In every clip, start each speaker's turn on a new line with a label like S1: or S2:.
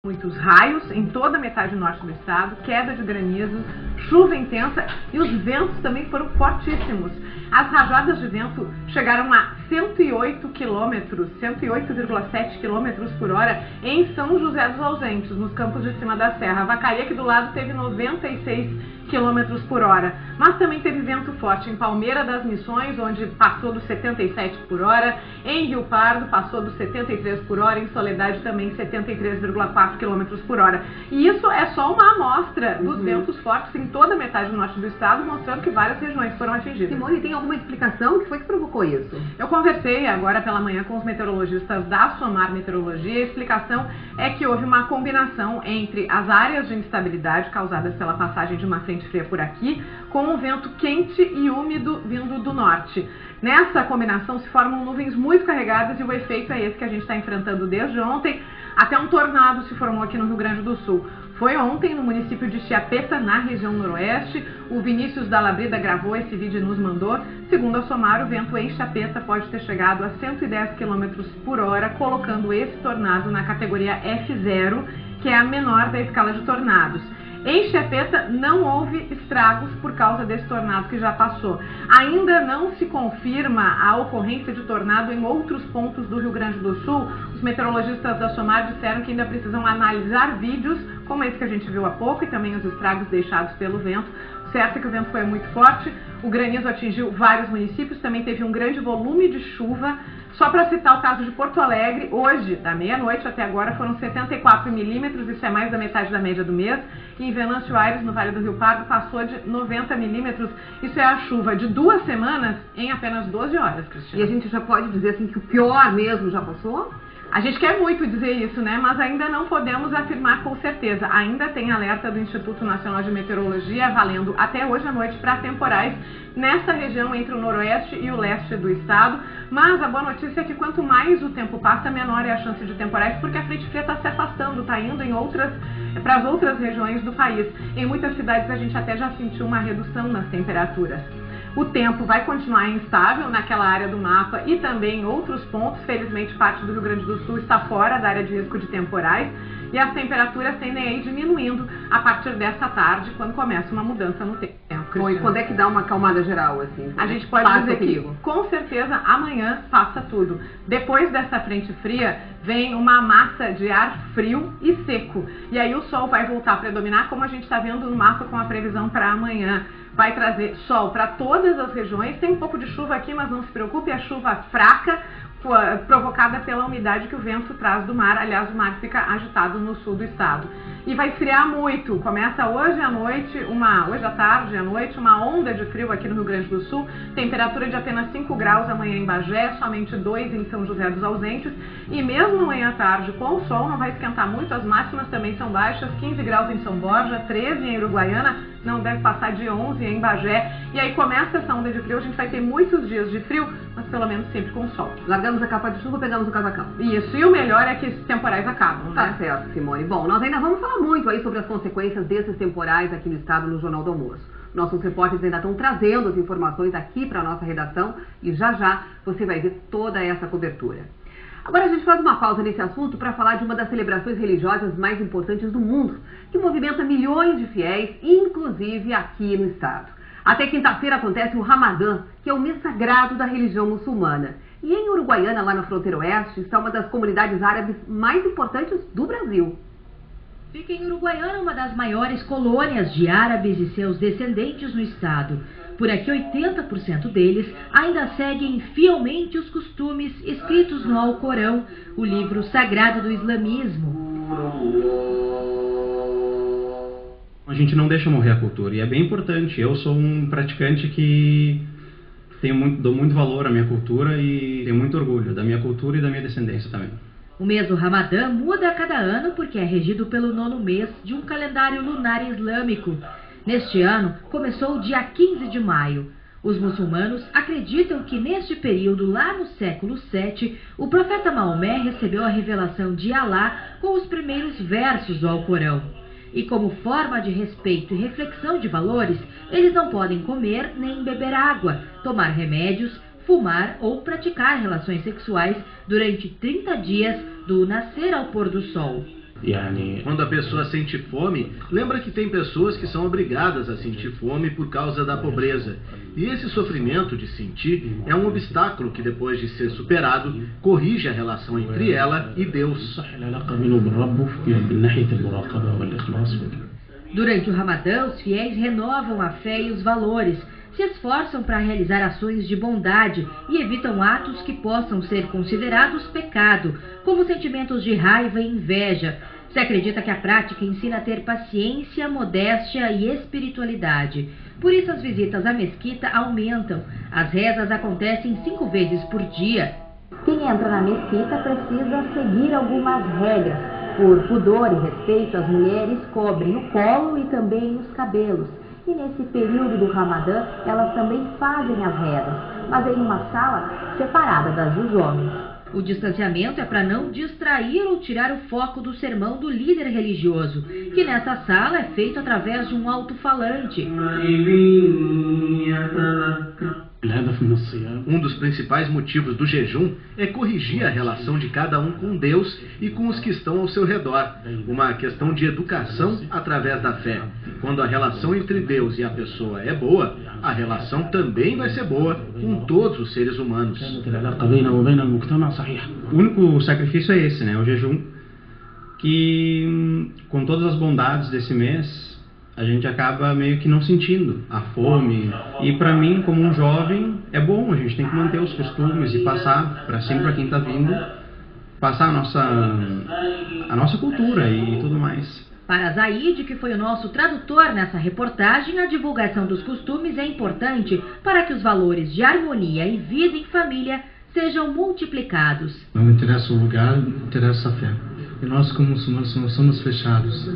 S1: Muitos raios em toda a metade norte do estado, queda de granizo, chuva intensa e os ventos também foram fortíssimos. As rajadas de vento chegaram a 108 km, 108,7 km por hora em São José dos Ausentes, nos campos de cima da serra. Vacaria, aqui do lado, teve 96 km por hora, mas também teve vento forte em Palmeira das Missões, onde passou dos 77 por hora, em Rio Pardo passou dos 73 por hora, em Soledade também 73,4 km por hora. E isso é só uma amostra dos ventos fortes em toda a metade norte do estado, mostrando que várias regiões foram atingidas.
S2: Simone, tem alguma explicação? O que foi que provocou isso?
S1: Eu conversei agora pela manhã com os meteorologistas da SOMAR Meteorologia. A explicação é que houve uma combinação entre as áreas de instabilidade causadas pela passagem de uma frente fria por aqui, com o vento quente e úmido vindo do norte. Nessa combinação se formam nuvens muito carregadas e o efeito é esse que a gente está enfrentando desde ontem. Até um tornado se formou aqui no Rio Grande do Sul. Foi ontem no município de Chiapeta, na região noroeste. O Vinícius da Labrida gravou esse vídeo e nos mandou. Segundo a SOMAR, o vento em Chiapeta pode ter chegado a 110 km por hora, colocando esse tornado na categoria F0, que é a menor da escala de tornados. Em Chiapeta não houve estragos por causa desse tornado que já passou. Ainda não se confirma a ocorrência de tornado em outros pontos do Rio Grande do Sul. Os meteorologistas da SOMAR disseram que ainda precisam analisar vídeos como esse que a gente viu há pouco e também os estragos deixados pelo vento. O certo é que o vento foi muito forte, o granizo atingiu vários municípios, também teve um grande volume de chuva. Só para citar o caso de Porto Alegre, hoje, da meia-noite até agora, foram 74 milímetros, isso é mais da metade da média do mês. E em Venâncio Aires, no Vale do Rio Pardo, passou de 90 milímetros. Isso é a chuva de 2 semanas em apenas 12 horas, Cristina.
S2: E a gente já pode dizer assim que o pior mesmo já passou?
S1: A gente quer muito dizer isso, né? Mas ainda não podemos afirmar com certeza. Ainda tem alerta do Instituto Nacional de Meteorologia valendo até hoje à noite para temporais nessa região entre o noroeste e o leste do estado. Mas a boa notícia é que quanto mais o tempo passa, menor é a chance de temporais, porque a frente fria está se afastando, está indo para as outras regiões do país. Em muitas cidades a gente até já sentiu uma redução nas temperaturas. O tempo vai continuar instável naquela área do mapa e também em outros pontos. Felizmente, parte do Rio Grande do Sul está fora da área de risco de temporais e as temperaturas tendem a ir diminuindo a partir dessa tarde, quando começa uma mudança no tempo.
S2: Bom, e quando é que dá uma acalmada geral, assim?
S1: A gente pode dizer que, com certeza, amanhã passa tudo. Depois dessa frente fria, vem uma massa de ar frio e seco. E aí o sol vai voltar a predominar, como a gente está vendo no mapa com a previsão para amanhã. Vai trazer sol para todas as regiões, tem um pouco de chuva aqui, mas não se preocupe, é chuva fraca, provocada pela umidade que o vento traz do mar. Aliás, o mar fica agitado no sul do estado. E vai esfriar muito. Começa hoje à noite, hoje à tarde e à noite, uma onda de frio aqui no Rio Grande do Sul. Temperatura de apenas 5 graus amanhã em Bagé, somente 2 em São José dos Ausentes. E mesmo amanhã à tarde, com o sol, não vai esquentar muito. As máximas também são baixas, 15 graus em São Borja, 13 em Uruguaiana, não deve passar de 11 em Bagé. E aí começa essa onda de frio, a gente vai ter muitos dias de frio, mas pelo menos sempre com sol.
S2: Largamos a capa de chuva, pegamos o casacão.
S1: Isso, e o melhor é que esses temporais acabam, né?
S2: Tá certo, Simone. Bom, nós ainda vamos falar muito aí sobre as consequências desses temporais aqui no estado no Jornal do Almoço. Nossos repórteres ainda estão trazendo as informações aqui para a nossa redação e já você vai ver toda essa cobertura. Agora a gente faz uma pausa nesse assunto para falar de uma das celebrações religiosas mais importantes do mundo, que movimenta milhões de fiéis, inclusive aqui no estado. Até quinta-feira acontece o Ramadã, que é o mês sagrado da religião muçulmana. E em Uruguaiana, lá na fronteira oeste, está uma das comunidades árabes mais importantes do Brasil.
S3: Fica em Uruguaiana uma das maiores colônias de árabes e seus descendentes no estado. Por aqui, 80% deles ainda seguem fielmente os costumes escritos no Alcorão, o livro sagrado do islamismo.
S4: A gente não deixa morrer a cultura e é bem importante. Eu sou um praticante que dou muito valor à minha cultura e tenho muito orgulho da minha cultura e da minha descendência também.
S3: O mês do Ramadã muda a cada ano porque é regido pelo 9º mês de um calendário lunar islâmico. Neste ano, começou o dia 15 de maio. Os muçulmanos acreditam que neste período, lá no século VII, o profeta Maomé recebeu a revelação de Alá com os primeiros versos do Alcorão. E como forma de respeito e reflexão de valores, eles não podem comer nem beber água, tomar remédios, fumar ou praticar relações sexuais durante 30 dias do nascer ao pôr do sol.
S5: Quando a pessoa sente fome, lembra que tem pessoas que são obrigadas a sentir fome por causa da pobreza. E esse sofrimento de sentir é um obstáculo que, depois de ser superado, corrige a relação entre ela e Deus.
S3: Durante o Ramadã, os fiéis renovam a fé e os valores, se esforçam para realizar ações de bondade e evitam atos que possam ser considerados pecado, como sentimentos de raiva e inveja. Se acredita que a prática ensina a ter paciência, modéstia e espiritualidade. Por isso as visitas à mesquita aumentam. As rezas acontecem 5 vezes por dia.
S6: Quem entra na mesquita precisa seguir algumas regras. Por pudor e respeito, as mulheres cobrem o colo e também os cabelos. E nesse período do Ramadã, elas também fazem as rezas, mas em uma sala separada das dos homens.
S3: O distanciamento é para não distrair ou tirar o foco do sermão do líder religioso, que nessa sala é feito através de um alto-falante.
S5: Um dos principais motivos do jejum é corrigir a relação de cada um com Deus e com os que estão ao seu redor. Uma questão de educação através da fé. Quando a relação entre Deus e a pessoa é boa, a relação também vai ser boa com todos os seres humanos.
S4: O único sacrifício é esse, né? O jejum, que com todas as bondades desse mês, a gente acaba meio que não sentindo a fome. E para mim, como um jovem, é bom, a gente tem que manter os costumes e passar para sempre, para quem está vindo, passar a nossa cultura e tudo mais.
S3: Para Zaid, que foi o nosso tradutor nessa reportagem, a divulgação dos costumes é importante para que os valores de harmonia e vida em família sejam multiplicados.
S7: Não interessa o lugar, interessa a fé. E nós, como muçulmanos, não somos fechados.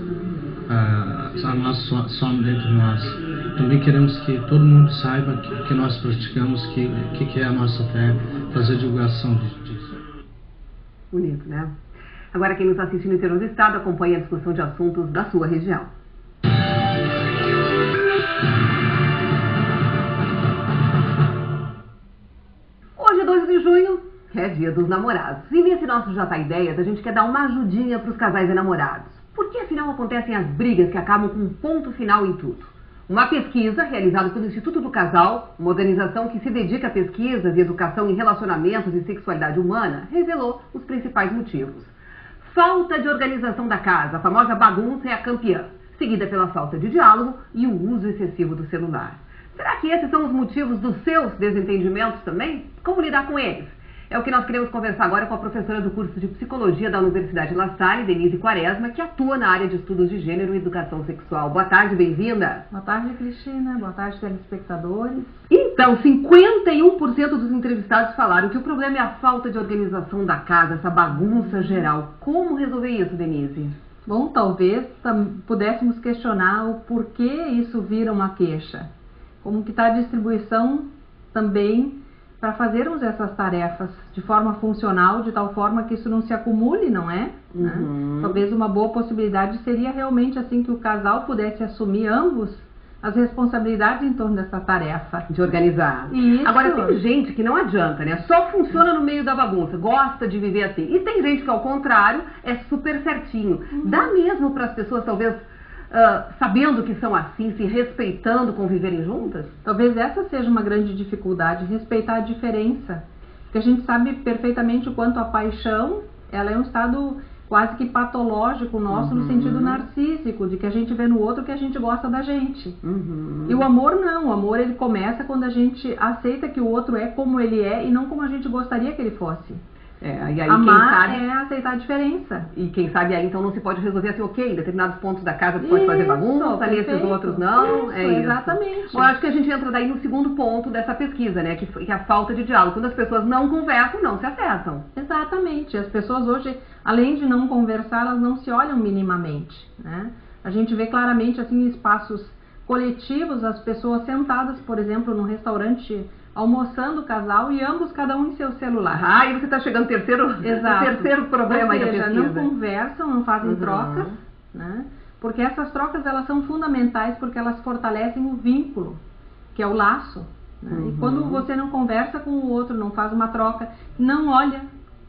S7: Só dentro de nós. Também queremos que todo mundo saiba que nós praticamos, que é a nossa fé, fazer divulgação disso.
S2: Bonito, né? Agora, quem nos está assistindo em interior do estado, acompanha a discussão de assuntos da sua região. Hoje é 2 de junho, é dia dos namorados. E nesse nosso Já Tá Ideias, a gente quer dar uma ajudinha para os casais enamorados. Por que afinal acontecem as brigas que acabam com um ponto final em tudo? Uma pesquisa realizada pelo Instituto do Casal, uma organização que se dedica a pesquisas e educação em relacionamentos e sexualidade humana, revelou os principais motivos. Falta de organização da casa, a famosa bagunça é a campeã, seguida pela falta de diálogo e o uso excessivo do celular. Será que esses são os motivos dos seus desentendimentos também? Como lidar com eles? É o que nós queremos conversar agora com a professora do curso de Psicologia da Universidade La Salle, Denise Quaresma, que atua na área de estudos de gênero e educação sexual. Boa tarde, bem-vinda.
S8: Boa tarde, Cristina. Boa tarde, telespectadores.
S2: Então, 51% dos entrevistados falaram que o problema é a falta de organização da casa, essa bagunça geral. Como resolver isso, Denise?
S8: Bom, talvez pudéssemos questionar o porquê isso vira uma queixa. Como que está a distribuição também para fazermos essas tarefas de forma funcional, de tal forma que isso não se acumule, não é?
S2: Uhum.
S8: Talvez uma boa possibilidade seria realmente assim que o casal pudesse assumir ambos as responsabilidades em torno dessa tarefa.
S2: De organizar.
S8: Isso.
S2: Agora, tem gente que não adianta, né? Só funciona no meio da bagunça, gosta de viver assim. E tem gente que, ao contrário, é super certinho. Dá mesmo para as pessoas, talvez, sabendo que são assim, se respeitando, conviverem juntas?
S8: Talvez essa seja uma grande dificuldade, respeitar a diferença. Porque a gente sabe perfeitamente o quanto a paixão, ela é um estado quase que patológico nosso, no sentido narcísico, de que a gente vê no outro que a gente gosta da gente. E o amor não, o amor ele começa quando a gente aceita que o outro é como ele é e não como a gente gostaria que ele fosse.
S2: E aí,
S8: amar
S2: quem sabe,
S8: é aceitar a diferença.
S2: E quem sabe aí então não se pode resolver assim, ok, em determinados pontos da casa você pode fazer bagunça, nesses outros não.
S8: Isso, exatamente.
S2: Bom, acho que a gente entra daí no segundo ponto dessa pesquisa, né? Que é a falta de diálogo. Quando as pessoas não conversam, não se acertam.
S8: Exatamente. As pessoas hoje, além de não conversar, elas não se olham minimamente, né? A gente vê claramente assim em espaços coletivos, as pessoas sentadas, por exemplo, num restaurante, almoçando o casal e ambos, cada um em seu celular.
S2: E você está chegando no terceiro problema aí da pesquisa.
S8: Não conversam, não fazem trocas, né? Porque essas trocas, elas são fundamentais porque elas fortalecem o vínculo, que é o laço, né? E quando você não conversa com o outro, não faz uma troca, não olha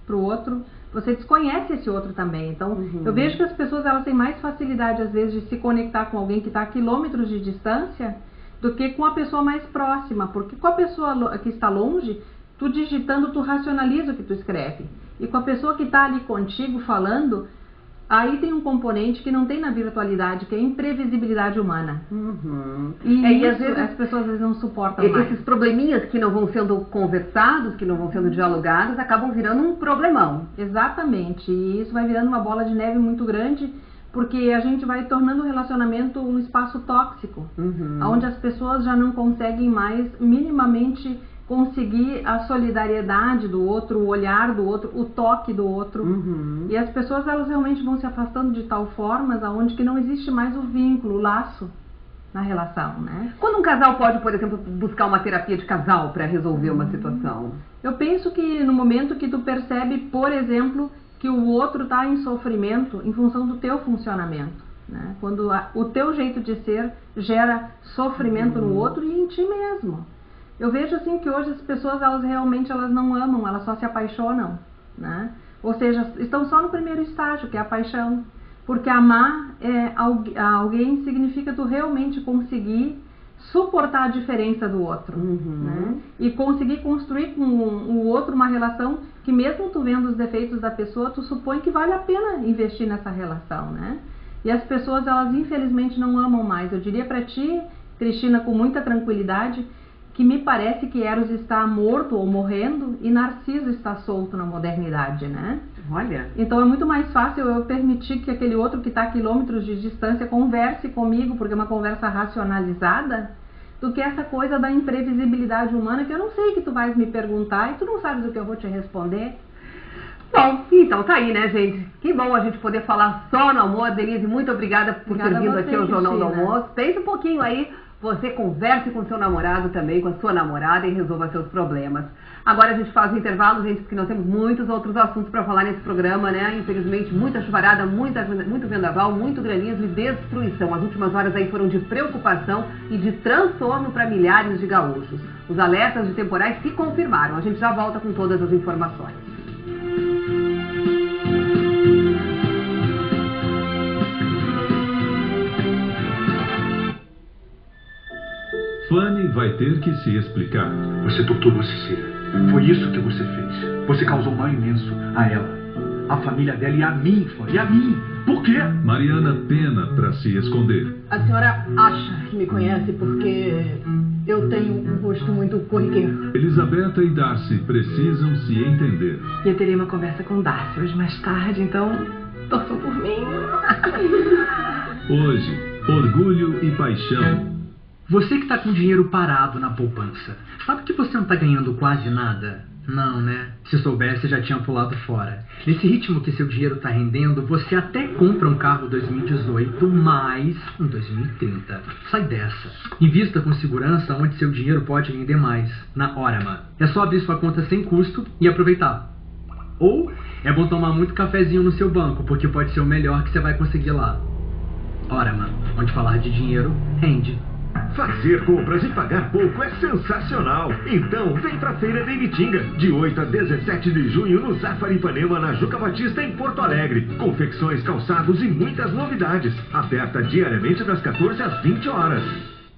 S8: para o outro, você desconhece esse outro também. Então, eu vejo que as pessoas elas têm mais facilidade, às vezes, de se conectar com alguém que está a quilômetros de distância do que com a pessoa mais próxima. Porque com a pessoa que está longe, tu digitando, tu racionaliza o que tu escreve. E com a pessoa que está ali contigo falando, aí tem um componente que não tem na virtualidade, que é a imprevisibilidade humana. E às vezes as pessoas às vezes não suportam mais.
S2: Esses probleminhas que não vão sendo conversados, que não vão sendo dialogados, acabam virando um problemão.
S8: Exatamente. E isso vai virando uma bola de neve muito grande, porque a gente vai tornando o relacionamento um espaço tóxico, onde as pessoas já não conseguem mais minimamente conseguir a solidariedade do outro, o olhar do outro, o toque do outro. E as pessoas elas realmente vão se afastando de tal forma aonde que não existe mais o vínculo, o laço na relação, né?
S2: Quando um casal pode, por exemplo, buscar uma terapia de casal para resolver uma situação?
S8: Eu penso que no momento que tu percebe, por exemplo, que o outro está em sofrimento em função do teu funcionamento, né? Quando o teu jeito de ser gera sofrimento no outro e em ti mesmo. Eu vejo assim que hoje as pessoas elas realmente elas não amam, elas só se apaixonam, né? Ou seja, estão só no primeiro estágio, que é a paixão. Porque amar alguém significa tu realmente conseguir suportar a diferença do outro, né? E conseguir construir com o outro uma relação que mesmo tu vendo os defeitos da pessoa, tu supõe que vale a pena investir nessa relação, né? E as pessoas elas infelizmente não amam mais. Eu diria para ti, Cristina, com muita tranquilidade, que me parece que Eros está morto ou morrendo e Narciso está solto na modernidade, né?
S2: Olha.
S8: Então é muito mais fácil eu permitir que aquele outro que está a quilômetros de distância converse comigo, porque é uma conversa racionalizada, do que essa coisa da imprevisibilidade humana, que eu não sei o que tu vais me perguntar e tu não sabes o que eu vou te responder.
S2: Bom, então tá aí, né, gente? Que bom a gente poder falar só no amor. Denise, muito obrigada por ter vindo aqui ao Jornal do Almoço. Pense um pouquinho aí. Você converse com seu namorado também, com a sua namorada e resolva seus problemas. Agora a gente faz um intervalo, gente, porque nós temos muitos outros assuntos para falar nesse programa, né? Infelizmente, muita chuvarada, muito vendaval, muito granizo e destruição. As últimas horas aí foram de preocupação e de transtorno para milhares de gaúchos. Os alertas de temporais se confirmaram. A gente já volta com todas as informações.
S9: Fanny vai ter que se explicar.
S10: Você torturou Cecília. Foi isso que você fez. Você causou mal imenso a ela, a família dela e a mim, Fanny. E a mim. Por quê?
S9: Mariana pena para se esconder.
S11: A senhora acha que me conhece porque eu tenho um rosto muito corriqueiro.
S9: Elisabetta e Darcy precisam se entender.
S1: E eu terei uma conversa com Darcy hoje mais tarde, então torçam por mim.
S9: Hoje, orgulho e paixão.
S12: Você que está com dinheiro parado na poupança, sabe que você não está ganhando quase nada? Não, né? Se soubesse, já tinha pulado fora. Nesse ritmo que seu dinheiro está rendendo, você até compra um carro 2018, mais um 2030. Sai dessa. Invista com segurança onde seu dinheiro pode render mais, na Orama. É só abrir sua conta sem custo e aproveitar. Ou é bom tomar muito cafezinho no seu banco, porque pode ser o melhor que você vai conseguir lá. Orama, onde falar de dinheiro rende.
S13: Fazer compras e pagar pouco é sensacional. Então, vem pra Feira da Ibitinga, de 8 a 17 de junho, no Zafari Ipanema, na Juca Batista, em Porto Alegre. Confecções, calçados e muitas novidades. Aberta diariamente das 14 às 20 horas.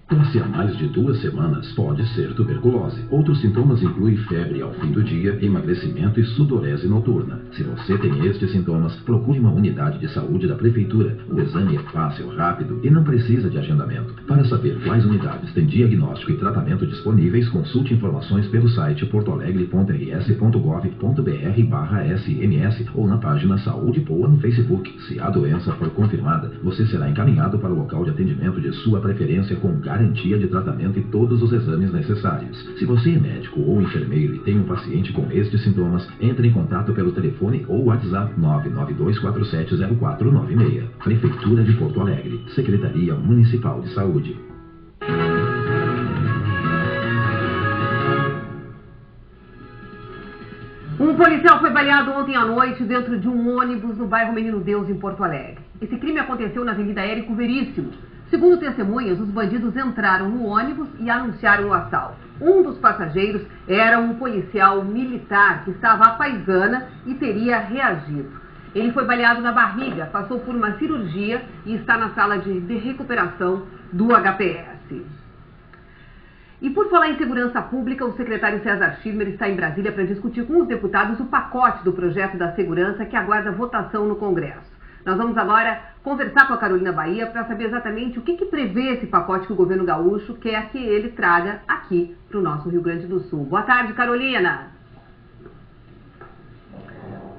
S14: Tosse há mais de 2 semanas pode ser tuberculose. Outros sintomas incluem febre ao fim do dia, emagrecimento e sudorese noturna. Se você tem estes sintomas, procure uma unidade de saúde da prefeitura. O exame é fácil, rápido e não precisa de agendamento. Para saber quais unidades têm diagnóstico e tratamento disponíveis, consulte informações pelo site portoalegre.rs.gov.br/SMS ou na página Saúde Boa no Facebook. Se a doença for confirmada, você será encaminhado para o local de atendimento de sua preferência com garantia de tratamento e todos os exames necessários. Se você é médico ou enfermeiro e tem um paciente com estes sintomas, entre em contato pelo telefone ou WhatsApp 992470496. Prefeitura de Porto Alegre, Secretaria Municipal de Saúde.
S2: Um policial foi baleado ontem à noite dentro de um ônibus no bairro Menino Deus, em Porto Alegre. Esse crime aconteceu na Avenida Érico Veríssimo. Segundo testemunhas, os bandidos entraram no ônibus e anunciaram o assalto. Um dos passageiros era um policial militar que estava à paisana e teria reagido. Ele foi baleado na barriga, passou por uma cirurgia e está na sala de recuperação do HPS. E por falar em segurança pública, o secretário César Schirmer está em Brasília para discutir com os deputados o pacote do projeto da segurança que aguarda votação no Congresso. Nós vamos agora conversar com a Carolina Bahia para saber exatamente o que prevê esse pacote que o governo gaúcho quer que ele traga aqui para o nosso Rio Grande do Sul. Boa tarde, Carolina.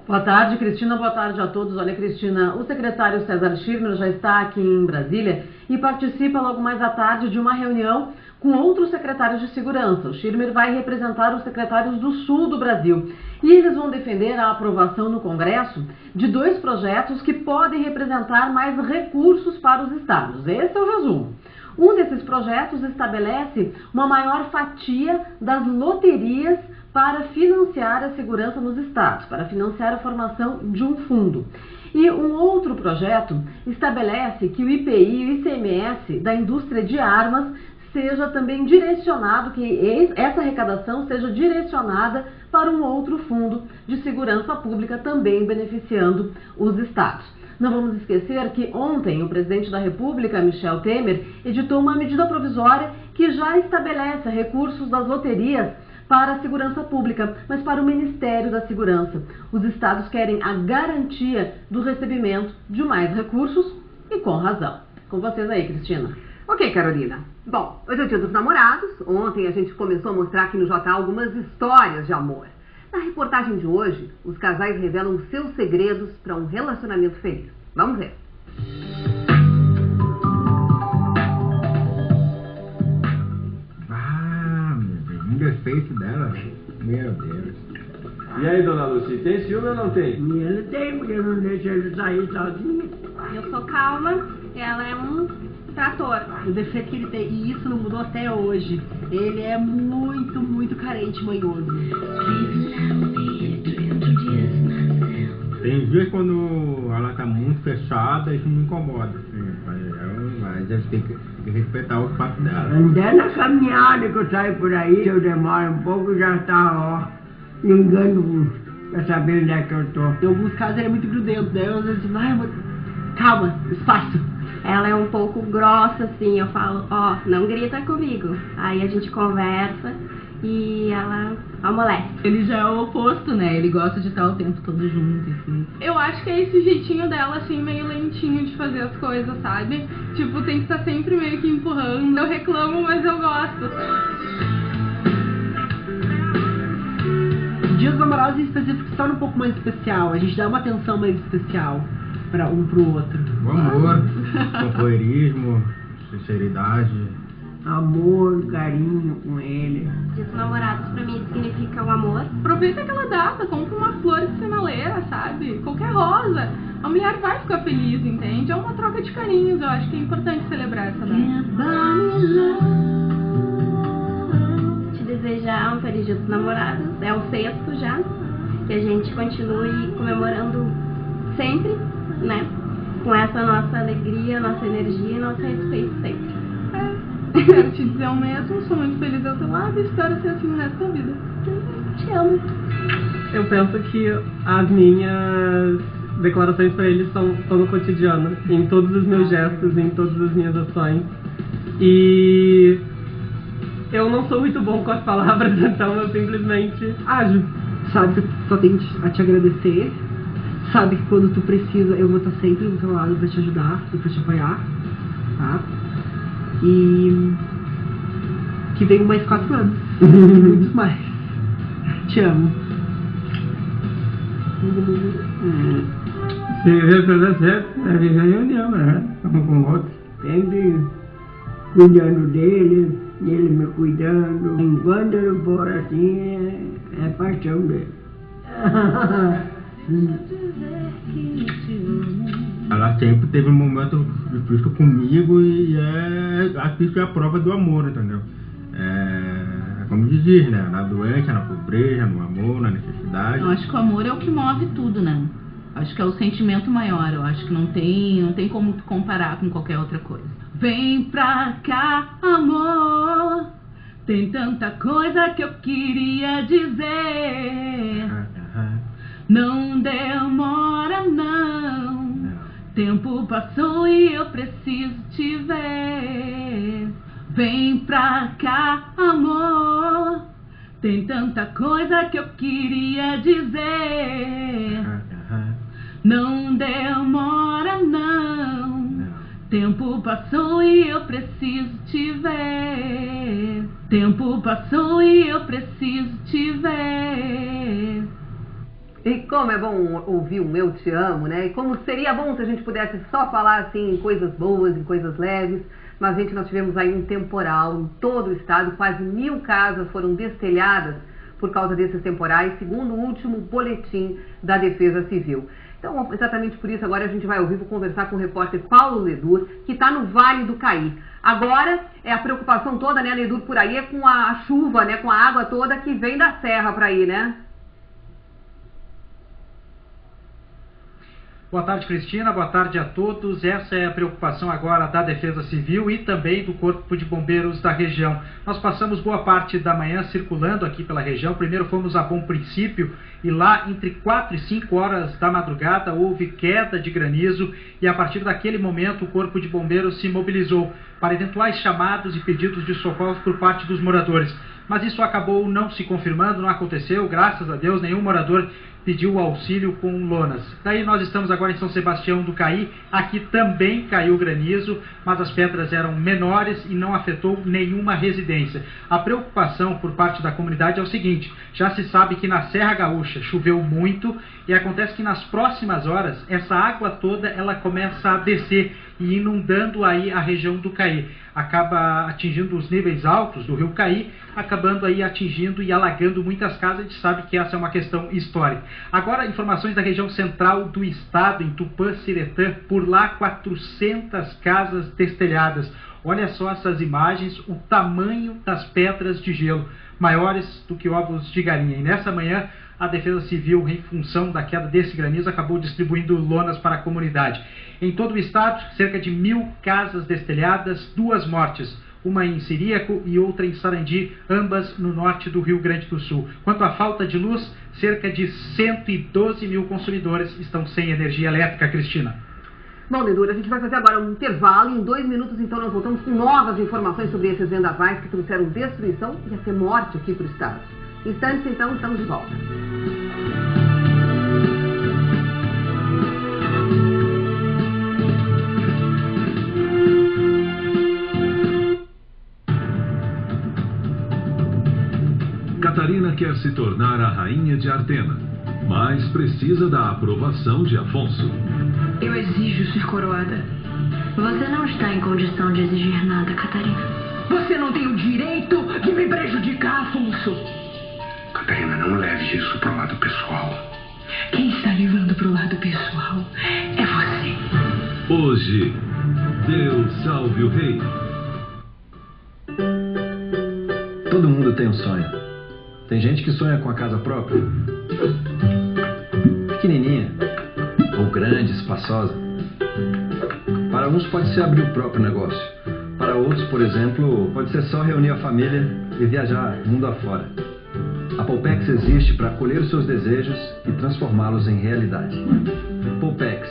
S15: Boa tarde, Cristina. Boa tarde a todos. Olha, Cristina, o secretário César Schirmer já está aqui em Brasília e participa logo mais à tarde de uma reunião com outros secretários de segurança. O Schirmer vai representar os secretários do sul do Brasil e eles vão defender a aprovação no Congresso de 2 projetos que podem representar mais recursos para os estados. Esse é o resumo. Um desses projetos estabelece uma maior fatia das loterias para financiar a segurança nos estados, para financiar a formação de um fundo. E um outro projeto estabelece que o IPI e o ICMS da indústria de armas seja também direcionado, que essa arrecadação seja direcionada para um outro fundo de segurança pública, também beneficiando os estados. Não vamos esquecer que ontem o presidente da República, Michel Temer, editou uma medida provisória que já estabelece recursos das loterias para a segurança pública, mas para o Ministério da Segurança. Os estados querem a garantia do recebimento de mais recursos e com razão. Com vocês aí, Cristina.
S2: Ok, Carolina. Bom, hoje é o Dia dos Namorados. Ontem a gente começou a mostrar aqui no JA algumas histórias de amor. Na reportagem de hoje, os casais revelam os seus segredos para um relacionamento feliz. Vamos ver.
S16: Um defeito dela, meu Deus.
S17: E aí, dona Lucy, tem ciúme ou não tem?
S18: Ele tem, porque eu não deixo ele sair sozinho.
S19: Eu sou calma, ela é um trator.
S11: O defeito que ele tem, e isso não mudou até hoje, ele é muito, muito carente, manhoso.
S16: Tem dias quando ela tá muito fechada, isso me incomoda. Mas eu tenho que respeitar o espaço dela.
S18: Andando na caminhada que eu saio por aí, se eu demoro um pouco, já tá, ó, ligando pra saber onde é que eu tô.
S11: Em alguns casos ele é muito grudento, daí eu às vezes digo, calma, espaço.
S19: Ela é um pouco grossa, assim, eu falo, ó, não grita comigo. Aí a gente conversa e ela amolece.
S20: Ele já é o oposto, né? Ele gosta de estar o tempo todo junto, assim.
S21: Eu acho que é esse jeitinho dela, assim, meio lentinho de fazer as coisas, sabe? Tipo, tem que estar sempre meio que empurrando. Eu reclamo, mas eu gosto.
S11: O Dia dos Namorados em específico se torna um pouco mais especial. A gente dá uma atenção mais especial para um pro outro.
S16: O amor, companheirismo, sinceridade.
S18: Amor, carinho com ele.
S19: Dia dos Namorados pra mim significa o amor.
S21: Aproveita aquela data, compra uma flor de sinaleira, sabe? Qualquer rosa. A mulher vai ficar feliz, entende? É uma troca de carinhos, eu acho que é importante celebrar essa data.
S19: Te desejar um feliz Dia dos Namorados. É o 6º já. Que a gente continue comemorando sempre, né? Com essa nossa alegria, nossa energia e nosso respeito sempre.
S21: Quero te dizer o mesmo, sou muito feliz ao teu lado e espero ser assim no resto da vida.
S19: Te amo.
S22: Eu penso que as minhas declarações para ele estão no cotidiano, em todos os meus gestos, em todas as minhas ações. E eu não sou muito bom com as palavras, então eu simplesmente ajo.
S11: Sabe que eu só tenho a te agradecer. Sabe que quando tu precisa, eu vou estar sempre do teu lado para te ajudar e para te apoiar, tá? E que venham mais 4 anos. E muitos mais. Te amo.
S16: Se viver pra dar certo, é viver em união, né? Um com o outro.
S18: Sempre cuidando dele, ele me cuidando. Enquanto eu for assim, é paixão dele.
S16: Ela sempre teve um momento difícil comigo e acho que isso é a prova do amor, entendeu? Como diz, né? Na doença, na pobreza, no amor, na necessidade.
S20: Eu acho que o amor é o que move tudo, né? Acho que é o sentimento maior. Eu acho que não tem como comparar com qualquer outra coisa.
S5: Vem pra cá, amor. Tem tanta coisa que eu queria dizer. Não demora não. Tempo passou e eu preciso te ver. Vem pra cá, amor. Tem tanta coisa que eu queria dizer. Não demora não. Tempo passou e eu preciso te ver. Tempo passou e eu preciso te ver.
S2: E como é bom ouvir um Eu Te Amo, né? E como seria bom se a gente pudesse só falar assim em coisas boas, em coisas leves. Mas, gente, nós tivemos aí um temporal em todo o estado. Quase 1000 casas foram destelhadas por causa desses temporais, segundo o último boletim da Defesa Civil. Então, exatamente por isso, agora a gente vai ao vivo conversar com o repórter Paulo Ledur, que está no Vale do Caí. Agora, a preocupação toda, né, Ledur, por aí é com a chuva, né, com a água toda que vem da serra para aí, né?
S6: Boa tarde, Cristina. Boa tarde a todos. Essa é a preocupação agora da Defesa Civil e também do Corpo de Bombeiros da região. Nós passamos boa parte da manhã circulando aqui pela região. Primeiro fomos a Bom Princípio e lá entre 4 e 5 horas da madrugada houve queda de granizo e a partir daquele momento o Corpo de Bombeiros se mobilizou para eventuais chamados e pedidos de socorro por parte dos moradores. Mas isso acabou não se confirmando, não aconteceu, graças a Deus, nenhum morador pediu auxílio com lonas. Daí nós estamos agora em São Sebastião do Caí, aqui também caiu granizo, mas as pedras eram menores e não afetou nenhuma residência. A preocupação por parte da comunidade é o seguinte, já se sabe que na Serra Gaúcha choveu muito e acontece que nas próximas horas essa água toda ela começa a descer e inundando aí a região do Caí. Acaba atingindo os níveis altos do rio Caí, acabando aí atingindo e alagando muitas casas. A gente sabe que essa é uma questão histórica. Agora, informações da região central do estado, em Tupã-Siretã, por lá 400 casas destelhadas. Olha só essas imagens, o tamanho das pedras de gelo, maiores do que ovos de galinha. E nessa manhã, a Defesa Civil, em função da queda desse granizo, acabou distribuindo lonas para a comunidade. Em todo o estado, cerca de 1000 casas destelhadas, 2 mortes. Uma em Ciríaco e outra em Sarandi, ambas no norte do Rio Grande do Sul. Quanto à falta de luz, cerca de 112 mil consumidores estão sem energia elétrica, Cristina.
S2: Bom, Ledur, a gente vai fazer agora um intervalo. Em 2 minutos, então, nós voltamos com novas informações sobre esses vendavais que trouxeram destruição e até morte aqui para o estado. Instantes, então, estamos de volta.
S9: Catarina quer se tornar a rainha de Ardena, mas precisa da aprovação de Afonso.
S23: Eu exijo ser coroada. Você não está em condição de exigir nada, Catarina.
S24: Você não tem o direito de me prejudicar, Afonso.
S10: Catarina, não leve isso pro lado pessoal.
S24: Quem está levando pro lado pessoal é você.
S9: Hoje, Deus salve o rei.
S25: Todo mundo tem um sonho. Tem gente que sonha com a casa própria, pequenininha, ou grande, espaçosa. Para uns pode ser abrir o próprio negócio. Para outros, por exemplo, pode ser só reunir a família e viajar mundo afora. A Poupex existe para acolher os seus desejos e transformá-los em realidade. Poupex,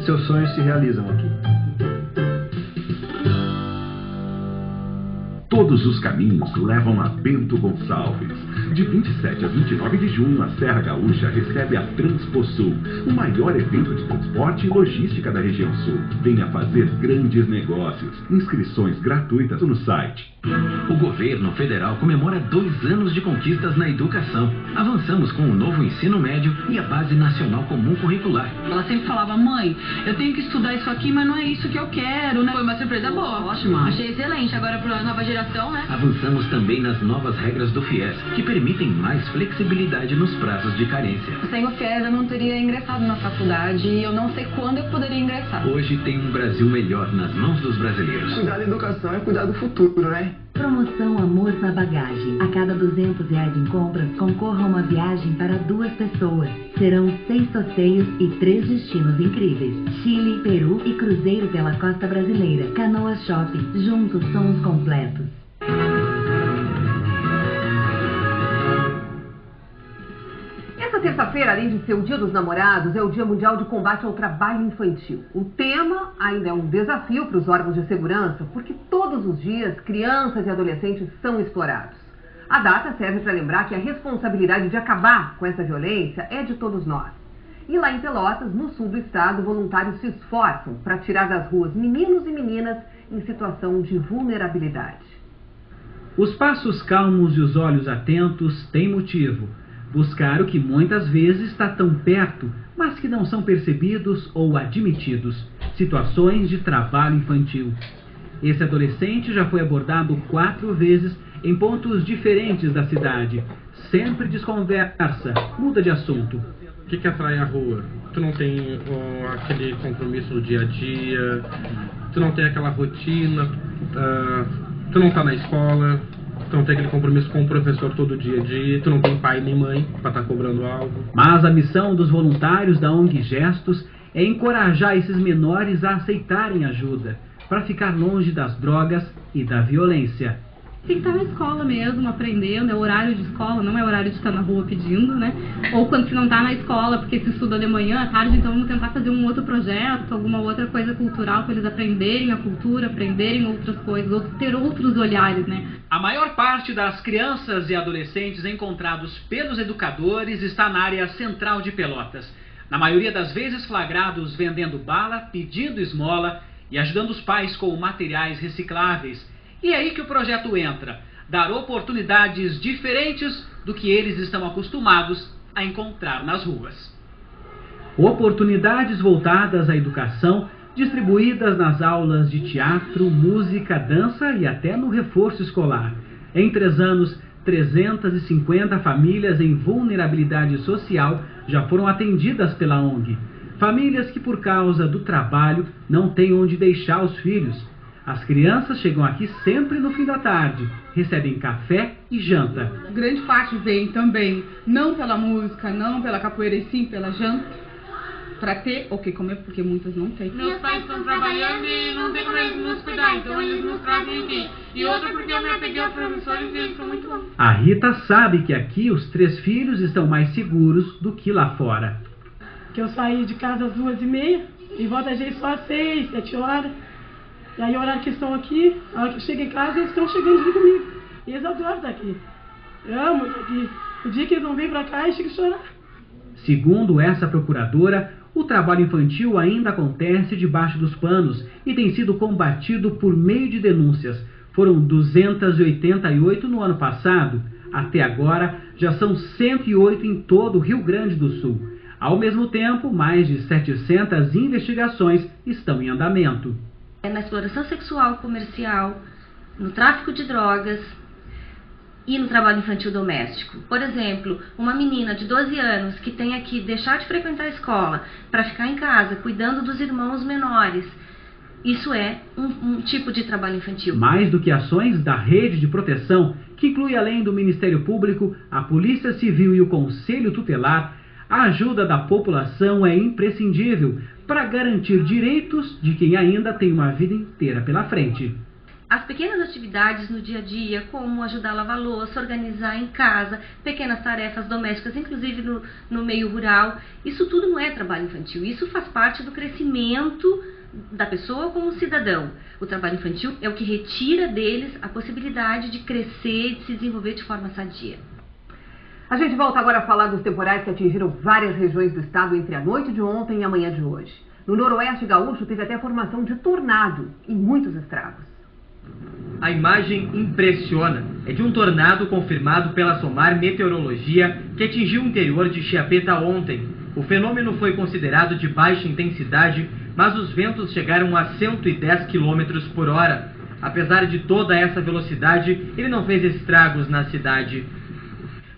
S25: seus sonhos se realizam aqui.
S13: Todos os caminhos levam a Bento Gonçalves. De 27 a 29 de junho, a Serra Gaúcha recebe a Transposul, o maior evento de transporte e logística da região sul. Venha fazer grandes negócios. Inscrições gratuitas no site.
S26: O governo federal comemora 2 anos de conquistas na educação. Avançamos com o novo ensino médio e a Base Nacional Comum Curricular.
S20: Ela sempre falava, mãe, eu tenho que estudar isso aqui, mas não é isso que eu quero, né? Foi uma surpresa boa. Ótima. Achei excelente. Agora para a nova geração, né?
S26: Avançamos também nas novas regras do FIES, que permitem mais flexibilidade nos prazos de carência.
S20: Sem o FIES eu não teria ingressado na faculdade e eu não sei quando eu poderia ingressar.
S26: Hoje tem um Brasil melhor nas mãos dos brasileiros.
S27: Cuidar da educação é cuidar do futuro, né?
S1: Promoção Amor na Bagagem. A cada R$200 em compras, concorra a uma viagem para 2 pessoas. Serão 6 passeios e 3 destinos incríveis. Chile, Peru e cruzeiro pela costa brasileira. Canoas Shopping. Juntos somos completos.
S2: Essa terça-feira, além de ser o Dia dos Namorados, é o Dia Mundial de Combate ao Trabalho Infantil. O tema ainda é um desafio para os órgãos de segurança, porque todos os dias crianças e adolescentes são explorados. A data serve para lembrar que a responsabilidade de acabar com essa violência é de todos nós. E lá em Pelotas, no sul do estado, voluntários se esforçam para tirar das ruas meninos e meninas em situação de vulnerabilidade.
S3: Os passos calmos e os olhos atentos têm motivo. Buscar o que muitas vezes está tão perto, mas que não são percebidos ou admitidos. Situações de trabalho infantil. Esse adolescente já foi abordado 4 vezes em pontos diferentes da cidade. Sempre desconversa, muda de assunto.
S4: O que atrai a rua? Tu não tem aquele compromisso no dia a dia, tu não tem aquela rotina, tu não tá na escola, tu não tem aquele compromisso com o professor todo dia a dia, tu não tem pai nem mãe para estar cobrando algo.
S3: Mas a missão dos voluntários da ONG Gestos é encorajar esses menores a aceitarem ajuda, para ficar longe das drogas e da violência.
S5: Tem que estar na escola mesmo, aprendendo, é horário de escola, não é horário de estar na rua pedindo, né? Ou quando se não está na escola, porque se estuda de manhã, à tarde, então vamos tentar fazer um outro projeto, alguma outra coisa cultural, para eles aprenderem a cultura, aprenderem outras coisas, ter outros olhares, né?
S6: A maior parte das crianças e adolescentes encontrados pelos educadores está na área central de Pelotas. Na maioria das vezes flagrados vendendo bala, pedindo esmola e ajudando os pais com materiais recicláveis. E é aí que o projeto entra, dar oportunidades diferentes do que eles estão acostumados a encontrar nas ruas.
S3: Oportunidades voltadas à educação, distribuídas nas aulas de teatro, música, dança e até no reforço escolar. Em 3 anos, 350 famílias em vulnerabilidade social já foram atendidas pela ONG. Famílias que, por causa do trabalho, não têm onde deixar os filhos. As crianças chegam aqui sempre no fim da tarde, recebem café e janta.
S21: Grande parte vem também, não pela música, não pela capoeira, e sim pela janta, para ter o que comer, porque muitas não têm.
S7: Meus pais estão trabalhando e não tem como eles nos cuidar, então eles nos trazem aqui. E outra porque eu me apeguei aos professores e eles são muito bons.
S3: A Rita sabe que aqui os 3 filhos estão mais seguros do que lá fora.
S8: Que eu saí de casa às 2h30 e volto a gente só às 6, 7 horas. E aí, o horário que estão aqui, a hora que eu chego em casa, eles estão chegando junto comigo. E eles adoram estar aqui. Eu amo estar aqui. O dia que eles não vêm pra cá, eles chegam a chorar.
S3: Segundo essa procuradora, o trabalho infantil ainda acontece debaixo dos panos e tem sido combatido por meio de denúncias. Foram 288 no ano passado. Até agora, já são 108 em todo o Rio Grande do Sul. Ao mesmo tempo, mais de 700 investigações estão em andamento.
S12: Na exploração sexual comercial, no tráfico de drogas e no trabalho infantil doméstico. Por exemplo, uma menina de 12 anos que tenha que deixar de frequentar a escola para ficar em casa cuidando dos irmãos menores. Isso é um tipo de trabalho infantil.
S3: Mais do que ações da rede de proteção, que inclui além do Ministério Público, a Polícia Civil e o Conselho Tutelar, a ajuda da população é imprescindível para garantir direitos de quem ainda tem uma vida inteira pela frente.
S12: As pequenas atividades no dia a dia, como ajudar a lavar louça, organizar em casa, pequenas tarefas domésticas, inclusive no meio rural, isso tudo não é trabalho infantil, isso faz parte do crescimento da pessoa como cidadão. O trabalho infantil é o que retira deles a possibilidade de crescer e de se desenvolver de forma sadia.
S2: A gente volta agora a falar dos temporais que atingiram várias regiões do estado entre a noite de ontem e a manhã de hoje. No noroeste gaúcho teve até a formação de tornado e muitos estragos.
S27: A imagem impressiona. É de um tornado confirmado pela SOMAR Meteorologia que atingiu o interior de Chiapeta ontem. O fenômeno foi considerado de baixa intensidade, mas os ventos chegaram a 110 km por hora. Apesar de toda essa velocidade, ele não fez estragos na cidade.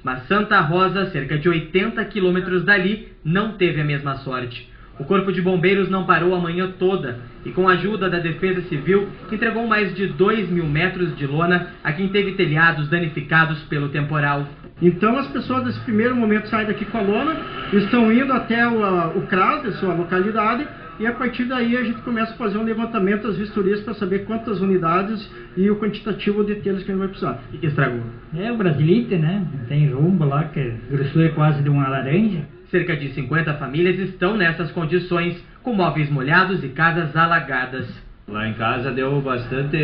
S27: Mas Santa Rosa, cerca de 80 quilômetros dali, não teve a mesma sorte. O Corpo de Bombeiros não parou a manhã toda e, com a ajuda da Defesa Civil, entregou mais de 2.000 metros de lona a quem teve telhados danificados pelo temporal.
S11: Então as pessoas nesse primeiro momento saem daqui com a lona, estão indo até o CRAS, a sua localidade, e a partir daí a gente começa a fazer um levantamento das vistorias para saber quantas unidades e o quantitativo de telhas que a gente vai precisar.
S27: E que estragou?
S14: É o Brasilite, né? Tem rumbo lá, que a grossura é quase de uma laranja.
S27: Cerca de 50 famílias estão nessas condições, com móveis molhados e casas alagadas.
S15: Lá em casa deu bastante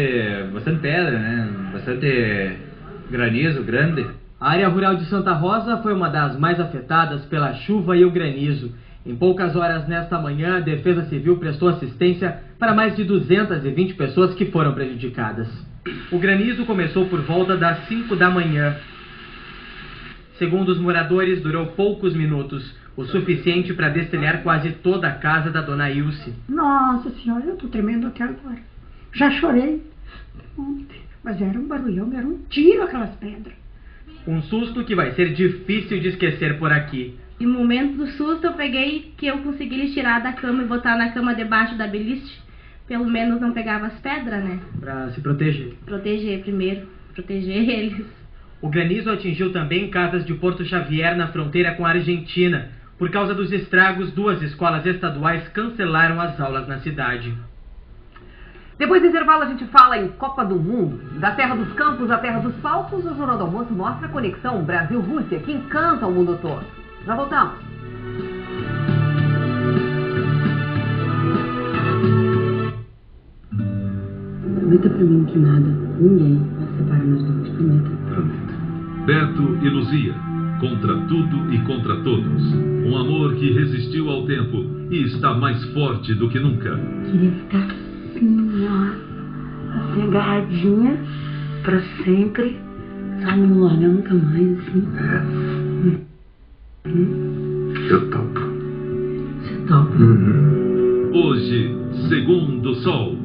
S15: pedra, né? Bastante granizo grande.
S27: A área rural de Santa Rosa foi uma das mais afetadas pela chuva e o granizo. Em poucas horas nesta manhã, a Defesa Civil prestou assistência para mais de 220 pessoas que foram prejudicadas. O granizo começou por volta das 5 da manhã. Segundo os moradores, durou poucos minutos, o suficiente para destelhar quase toda a casa da dona Ilse.
S24: Nossa senhora, eu tô tremendo até agora. Já chorei ontem, mas era um barulhão, era um tiro aquelas pedras.
S27: Um susto que vai ser difícil de esquecer por aqui.
S5: No momento do susto eu peguei que eu consegui eles tirar da cama e botar na cama debaixo da beliche. Pelo menos não pegava as pedras, né?
S27: Pra se proteger.
S5: Proteger primeiro, proteger eles.
S27: O granizo atingiu também casas de Porto Xavier na fronteira com a Argentina. Por causa dos estragos, 2 escolas estaduais cancelaram as aulas na cidade.
S2: Depois do intervalo a gente fala em Copa do Mundo. Da terra dos campos à terra dos palcos, o Jornal do Almoço mostra a conexão Brasil-Rússia, que encanta o mundo todo. Já voltamos.
S1: Prometa pra mim que nada, ninguém vai separar nós dois. Prometa.
S9: Prometo. Beto e Luzia, contra tudo e contra todos. Um amor que resistiu ao tempo e está mais forte do que nunca.
S1: Queria ficar assim, ó, assim, agarradinha pra sempre. Só não largar nunca mais, assim.
S10: Eu topo.
S1: Você topa?
S9: Hoje, segundo Sol.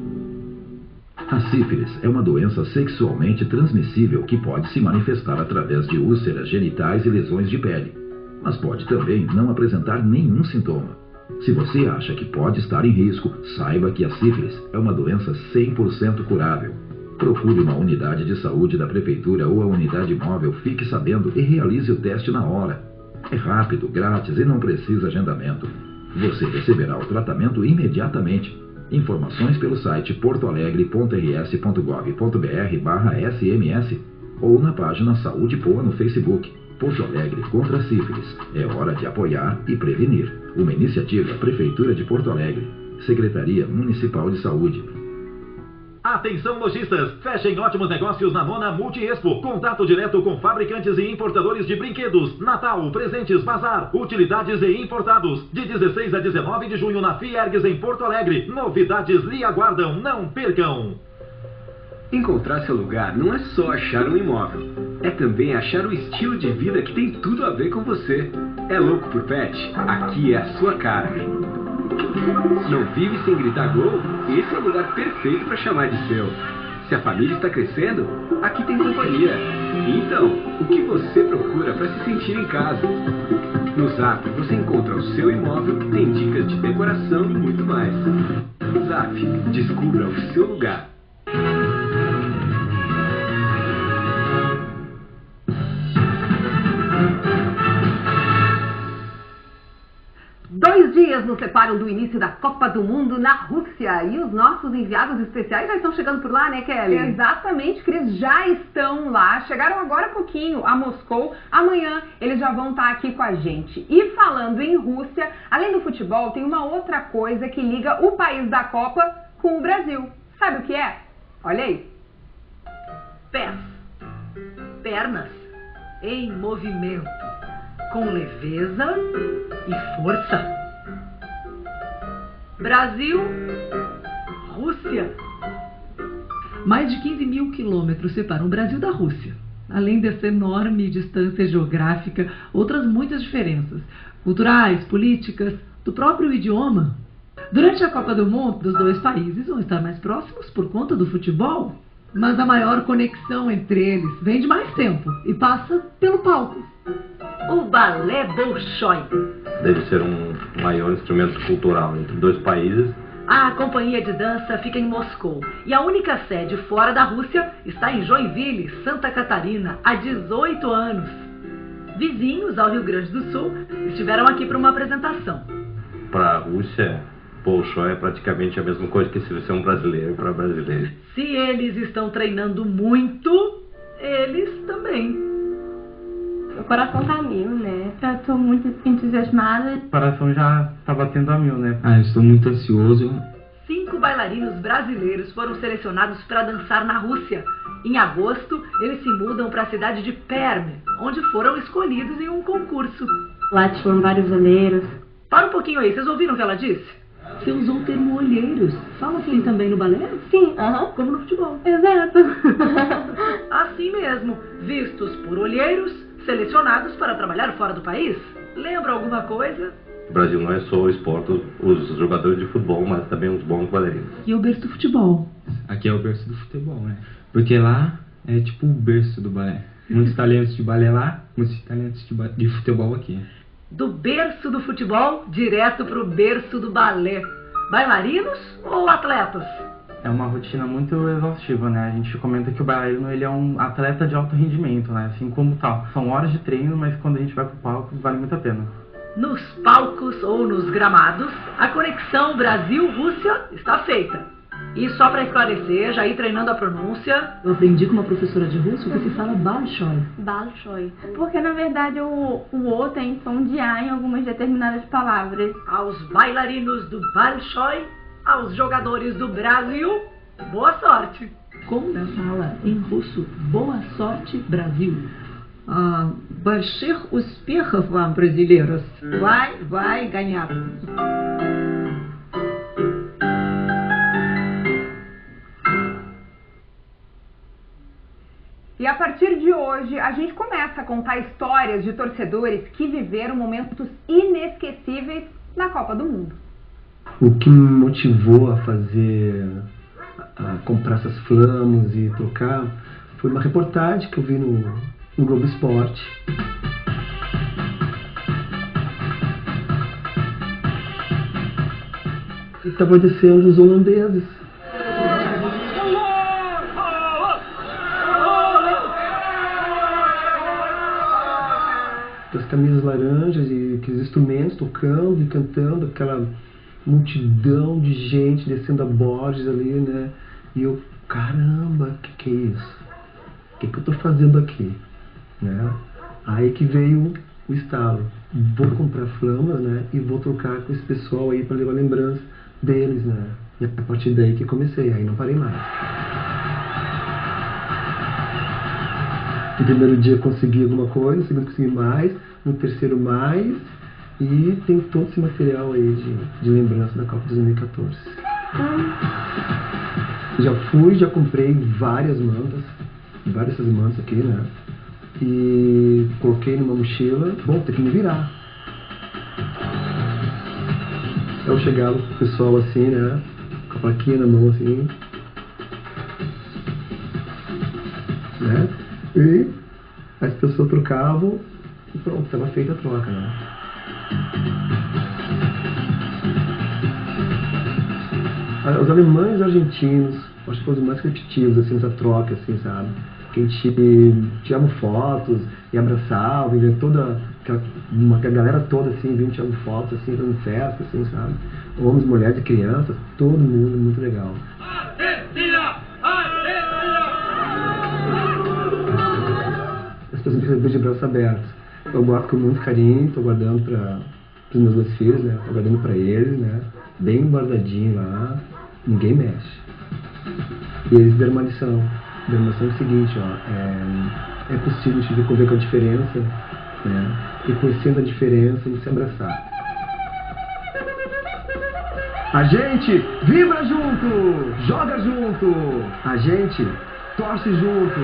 S17: A sífilis é uma doença sexualmente transmissível que pode se manifestar através de úlceras genitais e lesões de pele, mas pode também não apresentar nenhum sintoma. Se você acha que pode estar em risco, saiba que a sífilis é uma doença 100% curável. Procure uma unidade de saúde da prefeitura ou a unidade móvel, fique sabendo e realize o teste na hora. É rápido, grátis e não precisa agendamento. Você receberá o tratamento imediatamente. Informações pelo site portoalegre.rs.gov.br/SMS ou na página Saúde Boa no Facebook. Porto Alegre contra a sífilis. É hora de apoiar e prevenir. Uma iniciativa Prefeitura de Porto Alegre. Secretaria Municipal de Saúde.
S18: Atenção lojistas, fechem ótimos negócios na 9ª Multiexpo. Contato direto com fabricantes e importadores de brinquedos, Natal, presentes, bazar, utilidades e importados. De 16 a 19 de junho na Fiergues em Porto Alegre. Novidades lhe aguardam, não percam.
S19: Encontrar seu lugar não é só achar um imóvel, é também achar o estilo de vida que tem tudo a ver com você. É louco por pet? Aqui é a sua cara. Não vive sem gritar gol? Esse é o lugar perfeito para chamar de seu. Se a família está crescendo, aqui tem companhia. Então, o que você procura para se sentir em casa? No Zap você encontra o seu imóvel, tem dicas de decoração e muito mais. Zap, descubra o seu lugar.
S2: 2 dias nos separam do início da Copa do Mundo na Rússia e os nossos enviados especiais já estão chegando por lá, né, Kelly?
S22: Exatamente, Cris, já estão lá, chegaram agora há pouquinho a Moscou, amanhã eles já vão estar aqui com a gente. E falando em Rússia, além do futebol, tem uma outra coisa que liga o país da Copa com o Brasil. Sabe o que é? Olha aí.
S28: Pés, pernas em movimento, com leveza e força. Brasil, Rússia.
S29: Mais de 15 mil quilômetros separam o Brasil da Rússia. Além dessa enorme distância geográfica, outras muitas diferenças, culturais, políticas, do próprio idioma. Durante a Copa do Mundo, os dois países vão estar mais próximos por conta do futebol. Mas a maior conexão entre eles vem de mais tempo e passa pelo palco.
S28: O balé Bolshoi.
S4: Deve ser um maior instrumento cultural entre dois países.
S28: A companhia de dança fica em Moscou e a única sede fora da Rússia está em Joinville, Santa Catarina, há 18 anos. Vizinhos ao Rio Grande do Sul estiveram aqui para uma apresentação.
S4: Para a Rússia, Bolshoi é praticamente a mesma coisa que se você é um brasileiro para brasileiro.
S28: Se eles estão treinando muito, eles também.
S6: O coração tá a mil, né? Eu tô muito entusiasmada.
S13: O coração já tá batendo a mil, né?
S16: Eu estou muito ansioso.
S28: 5 bailarinos brasileiros foram selecionados para dançar na Rússia. Em agosto, eles se mudam para a cidade de Perm, onde foram escolhidos em um concurso.
S6: Lá tinham vários olheiros.
S28: Para um pouquinho aí, vocês ouviram o que ela disse?
S29: Você usou o termo olheiros. Fala assim também no balé?
S6: Sim,
S28: como no futebol.
S6: Exato.
S28: Assim mesmo, vistos por olheiros, selecionados para trabalhar fora do país. Lembra alguma coisa?
S4: O Brasil não é só o esporte, os jogadores de futebol, mas também os bons bailarinos.
S29: E o berço do futebol.
S16: Aqui é o berço do futebol, né? Porque lá é tipo o berço do balé. Muitos talentos de balé lá, muitos talentos de futebol aqui.
S28: Do berço do futebol, direto para o berço do balé. Bailarinos ou atletas?
S13: É uma rotina muito exaustiva, né? A gente comenta que o bailarino ele é um atleta de alto rendimento, né? Assim como tal. São horas de treino, mas quando a gente vai pro palco, vale muito a pena.
S28: Nos palcos ou nos gramados, a conexão Brasil-Rússia está feita. E só para esclarecer, já ir treinando a pronúncia...
S29: Eu aprendi com uma professora de russo que se fala Bolshoi.
S6: Bolshoi. Porque, na verdade, o O tem som de A em algumas determinadas palavras.
S28: Aos bailarinos do Bolshoi, aos jogadores do Brasil, boa sorte.
S29: Como fala em russo, boa sorte, Brasil. Больших успехов вам, brasileiros. Vai ganhar.
S22: E a partir de hoje, a gente começa a contar histórias de torcedores que viveram momentos inesquecíveis na Copa do Mundo.
S20: O que me motivou a comprar essas flamas e trocar foi uma reportagem que eu vi no Globo Esporte. E estavam descendo os holandeses. Com as camisas laranjas e aqueles instrumentos tocando e cantando, aquela multidão de gente descendo a Borges ali, né? E eu, caramba, que é isso? O que eu tô fazendo aqui? Né? Aí que veio o estalo. Vou comprar flamas, né? E vou trocar com esse pessoal aí para levar lembrança deles, né? E a partir daí que comecei, aí não parei mais. No primeiro dia consegui alguma coisa, no segundo consegui mais, no terceiro mais, e tem todo esse material aí de lembrança da Copa 2014. Já comprei várias mantas, várias dessas mantas aqui, né? E coloquei numa mochila, bom, tem que me virar. Eu chegava pro pessoal assim, né? Com a plaquinha na mão assim, né? E as pessoas trocavam e pronto, estava feita a troca, né? Os alemães e os argentinos, acho que foram os mais repetitivos, assim, nessa troca, assim, sabe? Que a gente tirava fotos e abraçava, e toda a galera toda, assim, vinha tirando fotos, assim, fazendo festa, assim, sabe? Homens, mulheres e crianças, todo mundo muito legal. As pessoas me recebem de braços abertos. Eu guardo com muito carinho, estou guardando para os meus 2 filhos, né? Estou guardando para eles, né? Bem guardadinho lá, ninguém mexe. E eles deram uma lição. Deram uma lição é o seguinte, ó, é possível a gente conviver com a diferença, né? E conhecendo a diferença, a gente se abraçar. A gente vibra junto, joga junto, a gente torce junto.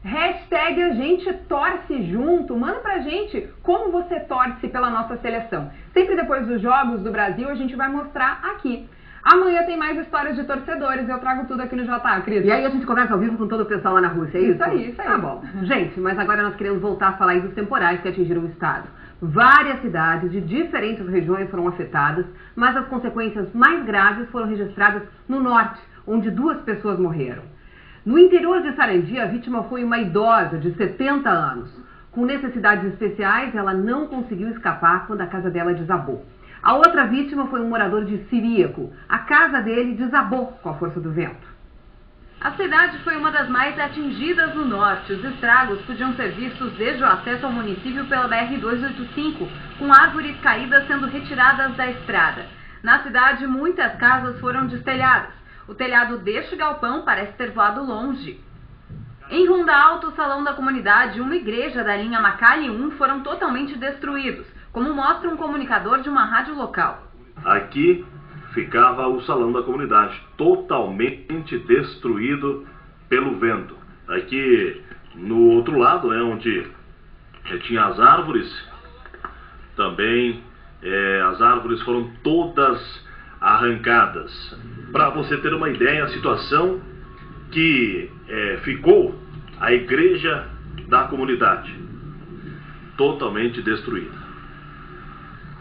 S22: Hashtag a gente torce junto. Manda pra gente como você torce pela nossa seleção. Sempre depois dos Jogos do Brasil a gente vai mostrar aqui. Amanhã tem mais histórias de torcedores, eu trago tudo aqui no JA, Cris.
S2: E aí a gente conversa ao vivo com todo o pessoal lá na Rússia, é isso?
S22: Isso aí.
S2: Tá bom. Gente, mas agora nós queremos voltar a falar aí dos temporais que atingiram o estado. Várias cidades de diferentes regiões foram afetadas, mas as consequências mais graves foram registradas no norte, onde 2 pessoas morreram. No interior de Sarandi, a vítima foi uma idosa de 70 anos. Com necessidades especiais, ela não conseguiu escapar quando a casa dela desabou. A outra vítima foi um morador de Siríaco. A casa dele desabou com a força do vento.
S3: A cidade foi uma das mais atingidas no norte. Os estragos podiam ser vistos desde o acesso ao município pela BR-285, com árvores caídas sendo retiradas da estrada. Na cidade, muitas casas foram destelhadas. O telhado deste galpão parece ter voado longe. Em Ronda Alta, o salão da comunidade e uma igreja da linha Macalli 1 foram totalmente destruídos, como mostra um comunicador de uma rádio local.
S7: Aqui ficava o salão da comunidade, totalmente destruído pelo vento. Aqui no outro lado, onde tinha as árvores, também as árvores foram todas arrancadas. Para você ter uma ideia, a situação que ficou a igreja da comunidade, totalmente destruída.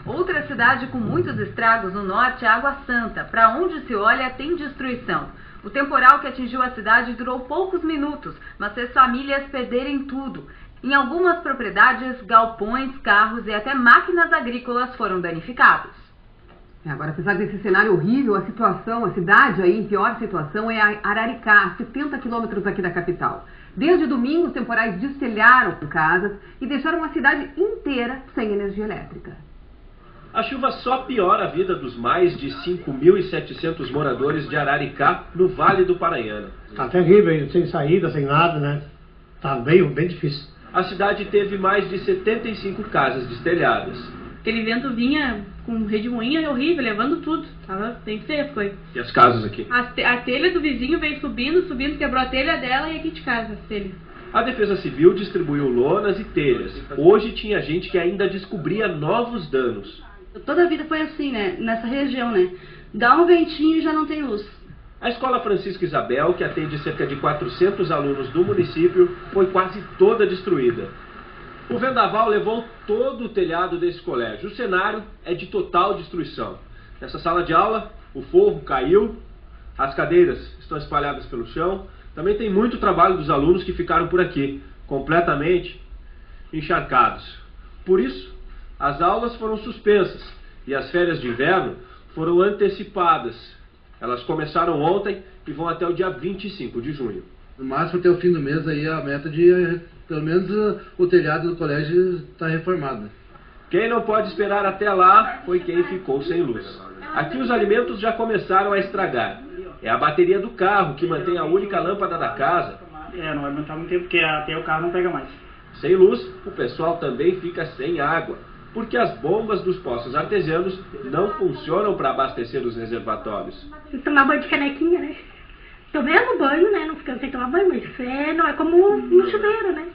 S3: Outra cidade com muitos estragos no norte é Água Santa. Para onde se olha tem destruição. O temporal que atingiu a cidade durou poucos minutos, mas fez famílias perderem tudo. Em algumas propriedades, galpões, carros e até máquinas agrícolas foram danificados.
S2: Agora, apesar desse cenário horrível, a cidade aí em pior situação é a Araricá, 70 quilômetros aqui da capital. Desde domingo, os temporais destelharam casas e deixaram a cidade inteira sem energia elétrica.
S8: A chuva só piora a vida dos mais de 5.700 moradores de Araricá, no Vale do Paranhana.
S20: Tá terrível, sem saída, sem nada, né? Tá bem difícil.
S8: A cidade teve mais de 75 casas destelhadas.
S5: Aquele vento vinha com redemoinha horrível, levando tudo. Tava bem feio as coisas.
S8: E as casas aqui?
S5: A telha do vizinho veio subindo, quebrou a telha dela e aqui de casa, a telha.
S8: A Defesa Civil distribuiu lonas e telhas. Hoje tinha gente que ainda descobria novos danos.
S5: Toda a vida foi assim, né? Nessa região, né? Dá um ventinho e já não tem luz.
S8: A Escola Francisco Isabel, que atende cerca de 400 alunos do município, foi quase toda destruída. O vendaval levou todo o telhado desse colégio. O cenário é de total destruição. Nessa sala de aula, o forro caiu, as cadeiras estão espalhadas pelo chão. Também tem muito trabalho dos alunos que ficaram por aqui, completamente encharcados. Por isso, as aulas foram suspensas e as férias de inverno foram antecipadas. Elas começaram ontem e vão até o dia 25 de junho.
S11: No máximo até o fim do mês aí a meta de pelo menos o telhado do colégio está reformado.
S8: Quem não pode esperar até lá foi quem ficou sem luz. Aqui os alimentos já começaram a estragar. É a bateria do carro que mantém a única lâmpada da casa.
S12: Não vai aguentar muito tempo porque até o carro não pega mais.
S8: Sem luz, o pessoal também fica sem água, porque as bombas dos poços artesianos não funcionam para abastecer os reservatórios.
S24: Tomar banho de canequinha, né? Tomei no banho, né? Não ficando sem tomar banho, mas não é como no chuveiro, né?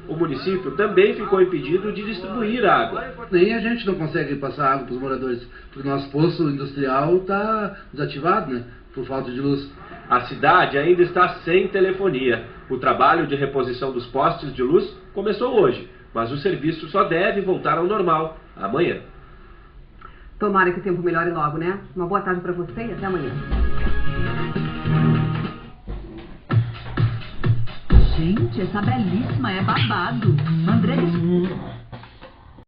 S8: O município também ficou impedido de distribuir água.
S11: Nem a gente não consegue passar água para os moradores, porque nosso poço industrial está desativado, né? Por falta de luz.
S8: A cidade ainda está sem telefonia. O trabalho de reposição dos postes de luz começou hoje, mas o serviço só deve voltar ao normal amanhã.
S2: Tomara que o tempo melhore logo, né? Uma boa tarde para você e até amanhã.
S1: Gente, essa belíssima é babado. André,